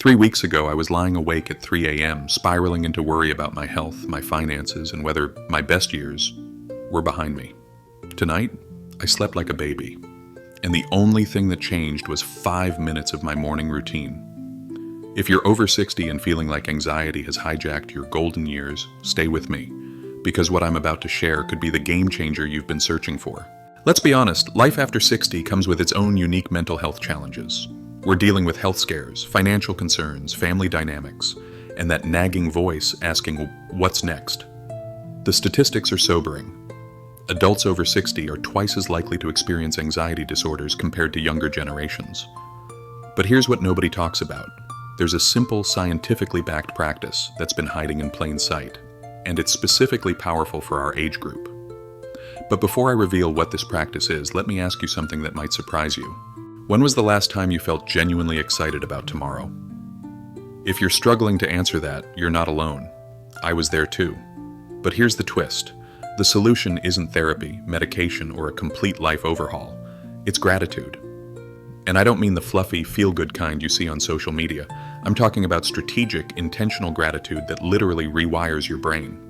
3 weeks ago, I was lying awake at 3 a.m., spiraling into worry about my health, my finances, and whether my best years were behind me. Tonight, I slept like a baby, and the only thing that changed was 5 minutes of my morning routine. If you're over 60 and feeling like anxiety has hijacked your golden years, stay with me, because what I'm about to share could be the game changer you've been searching for. Let's be honest, life after 60 comes with its own unique mental health challenges. We're dealing with health scares, financial concerns, family dynamics, and that nagging voice asking, what's next? The statistics are sobering. Adults over 60 are twice as likely to experience anxiety disorders compared to younger generations. But here's what nobody talks about. There's a simple, scientifically backed practice that's been hiding in plain sight, and it's specifically powerful for our age group. But before I reveal what this practice is, let me ask you something that might surprise you. When was the last time you felt genuinely excited about tomorrow? If you're struggling to answer that, you're not alone. I was there too. But here's the twist. The solution isn't therapy, medication, or a complete life overhaul. It's gratitude. And I don't mean the fluffy, feel-good kind you see on social media. I'm talking about strategic, intentional gratitude that literally rewires your brain.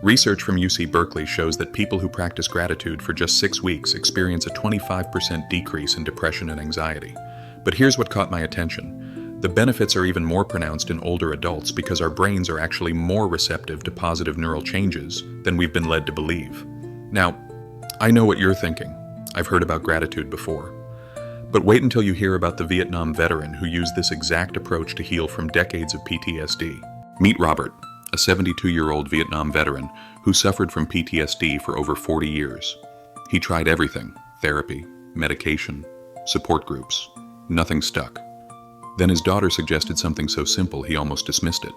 Research from UC Berkeley shows that people who practice gratitude for just 6 weeks experience a 25% decrease in depression and anxiety. But here's what caught my attention. The benefits are even more pronounced in older adults because our brains are actually more receptive to positive neural changes than we've been led to believe. Now, I know what you're thinking. I've heard about gratitude before. But wait until you hear about the Vietnam veteran who used this exact approach to heal from decades of PTSD. Meet Robert, a 72-year-old Vietnam veteran who suffered from PTSD for over 40 years. He tried everything: therapy, medication, support groups. Nothing stuck. Then his daughter suggested something so simple he almost dismissed it.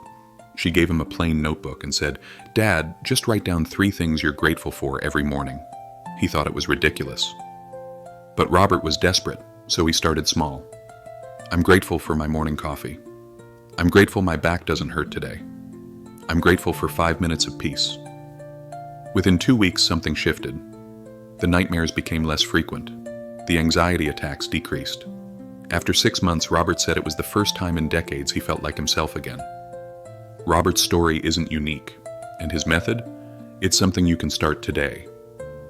She gave him a plain notebook and said, "Dad, just write down 3 things you're grateful for every morning." He thought it was ridiculous. But Robert was desperate, so he started small. "I'm grateful for my morning coffee. I'm grateful my back doesn't hurt today. I'm grateful for 5 minutes of peace." Within 2 weeks, something shifted. The nightmares became less frequent. The anxiety attacks decreased. After 6 months, Robert said it was the first time in decades he felt like himself again. Robert's story isn't unique, and his method? It's something you can start today.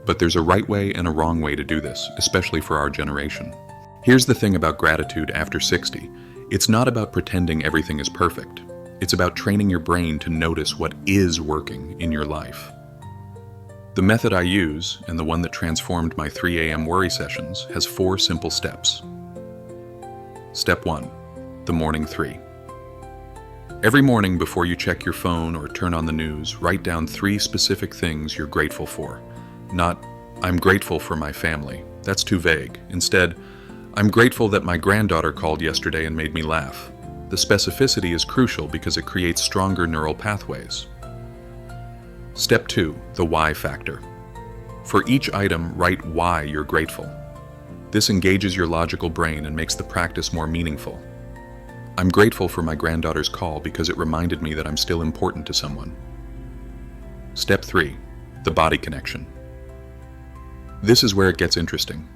But there's a right way and a wrong way to do this, especially for our generation. Here's the thing about gratitude after 60. It's not about pretending everything is perfect. It's about training your brain to notice what is working in your life. The method I use, and the one that transformed my 3 a.m. worry sessions, has 4 simple steps. Step 1. The morning 3. Every morning before you check your phone or turn on the news, write down 3 specific things you're grateful for. Not, "I'm grateful for my family." That's too vague. Instead, "I'm grateful that my granddaughter called yesterday and made me laugh." The specificity is crucial because it creates stronger neural pathways. Step 2. The why factor. For each item, write why you're grateful. This engages your logical brain and makes the practice more meaningful. "I'm grateful for my granddaughter's call because it reminded me that I'm still important to someone." Step 3. The body connection. This is where it gets interesting.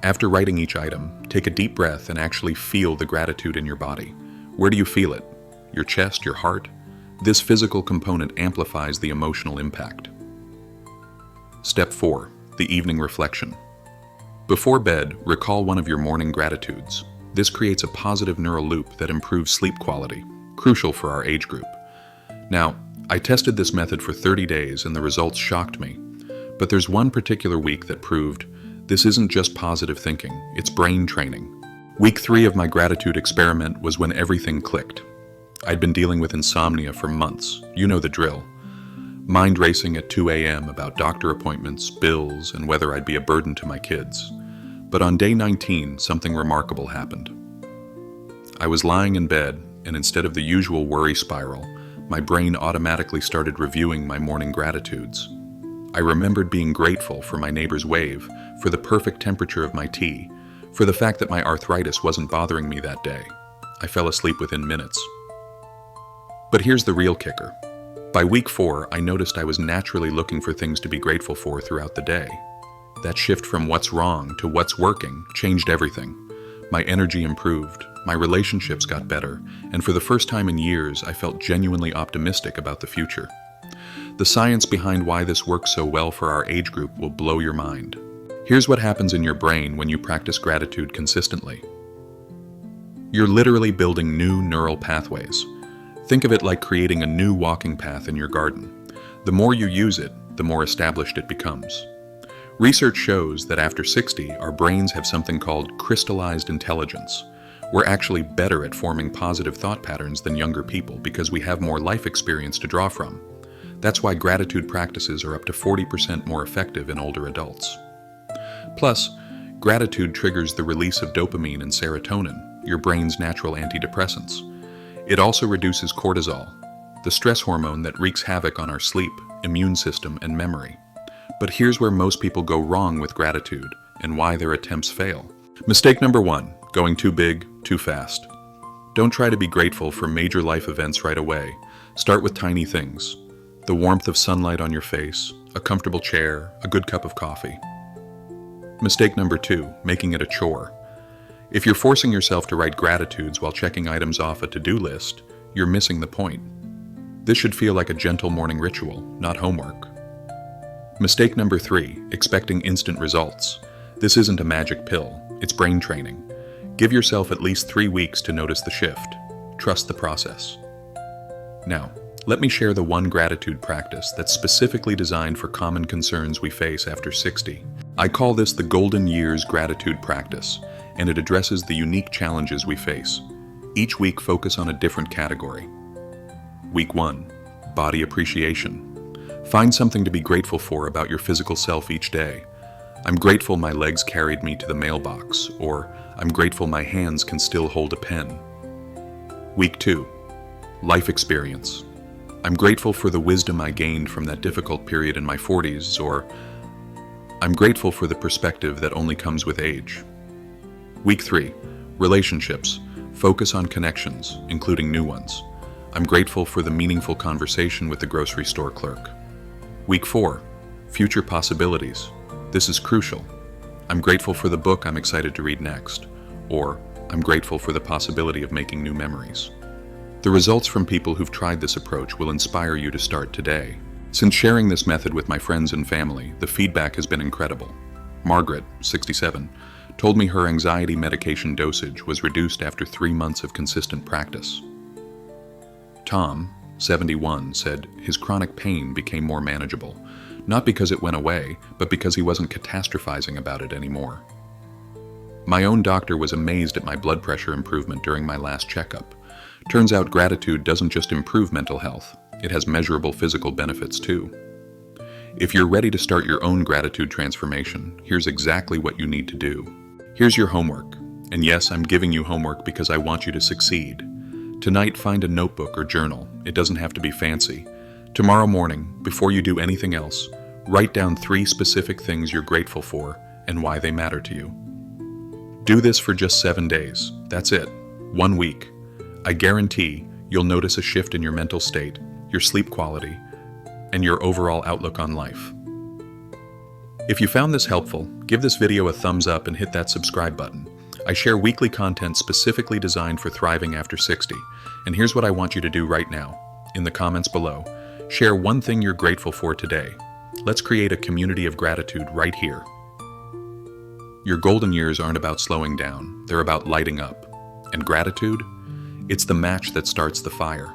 After writing each item, take a deep breath and actually feel the gratitude in your body. Where do you feel it? Your chest, your heart? This physical component amplifies the emotional impact. Step 4. The evening reflection. Before bed, recall one of your morning gratitudes. This creates a positive neural loop that improves sleep quality, crucial for our age group. Now, I tested this method for 30 days and the results shocked me. But there's one particular week that proved this isn't just positive thinking, it's brain training. Week 3 of my gratitude experiment was when everything clicked. I'd been dealing with insomnia for months. You know the drill. Mind racing at 2 a.m. about doctor appointments, bills, and whether I'd be a burden to my kids. But on day 19, something remarkable happened. I was lying in bed, and instead of the usual worry spiral, my brain automatically started reviewing my morning gratitudes. I remembered being grateful for my neighbor's wave, for the perfect temperature of my tea, for the fact that my arthritis wasn't bothering me that day. I fell asleep within minutes. But here's the real kicker. By week 4, I noticed I was naturally looking for things to be grateful for throughout the day. That shift from what's wrong to what's working changed everything. My energy improved, my relationships got better, and for the first time in years, I felt genuinely optimistic about the future. The science behind why this works so well for our age group will blow your mind. Here's what happens in your brain when you practice gratitude consistently. You're literally building new neural pathways. Think of it like creating a new walking path in your garden. The more you use it, the more established it becomes. Research shows that after 60, our brains have something called crystallized intelligence. We're actually better at forming positive thought patterns than younger people because we have more life experience to draw from. That's why gratitude practices are up to 40% more effective in older adults. Plus, gratitude triggers the release of dopamine and serotonin, your brain's natural antidepressants. It also reduces cortisol, the stress hormone that wreaks havoc on our sleep, immune system, and memory. But here's where most people go wrong with gratitude and why their attempts fail. Mistake number 1, going too big, too fast. Don't try to be grateful for major life events right away. Start with tiny things. The warmth of sunlight on your face, a comfortable chair, a good cup of coffee. Mistake number 2, making it a chore. If you're forcing yourself to write gratitudes while checking items off a to-do list, you're missing the point. This should feel like a gentle morning ritual, not homework. Mistake number 3, expecting instant results. This isn't a magic pill, it's brain training. Give yourself at least 3 weeks to notice the shift. Trust the process. Now, let me share the one gratitude practice that's specifically designed for common concerns we face after 60. I call this the Golden Years Gratitude Practice, and it addresses the unique challenges we face. Each week, focus on a different category. Week 1, body appreciation. Find something to be grateful for about your physical self each day. I'm grateful my legs carried me to the mailbox, or I'm grateful my hands can still hold a pen. Week 2, life experience. I'm grateful for the wisdom I gained from that difficult period in my 40s, or I'm grateful for the perspective that only comes with age. Week 3, relationships. Focus on connections, including new ones. I'm grateful for the meaningful conversation with the grocery store clerk. Week 4, future possibilities. This is crucial. I'm grateful for the book I'm excited to read next, or I'm grateful for the possibility of making new memories. The results from people who've tried this approach will inspire you to start today. Since sharing this method with my friends and family, the feedback has been incredible. Margaret, 67, told me her anxiety medication dosage was reduced after 3 months of consistent practice. Tom, 71, said his chronic pain became more manageable, not because it went away, but because he wasn't catastrophizing about it anymore. My own doctor was amazed at my blood pressure improvement during my last checkup. Turns out gratitude doesn't just improve mental health, it has measurable physical benefits too. If you're ready to start your own gratitude transformation, here's exactly what you need to do. Here's your homework. And yes, I'm giving you homework because I want you to succeed. Tonight, find a notebook or journal. It doesn't have to be fancy. Tomorrow morning, before you do anything else, write down 3 specific things you're grateful for and why they matter to you. Do this for just 7 days. That's it. 1 week. I guarantee you'll notice a shift in your mental state, your sleep quality, and your overall outlook on life. If you found this helpful, give this video a thumbs up and hit that subscribe button. I share weekly content specifically designed for thriving after 60, and here's what I want you to do right now. In the comments below, share one thing you're grateful for today. Let's create a community of gratitude right here. Your golden years aren't about slowing down, they're about lighting up. And gratitude? It's the match that starts the fire.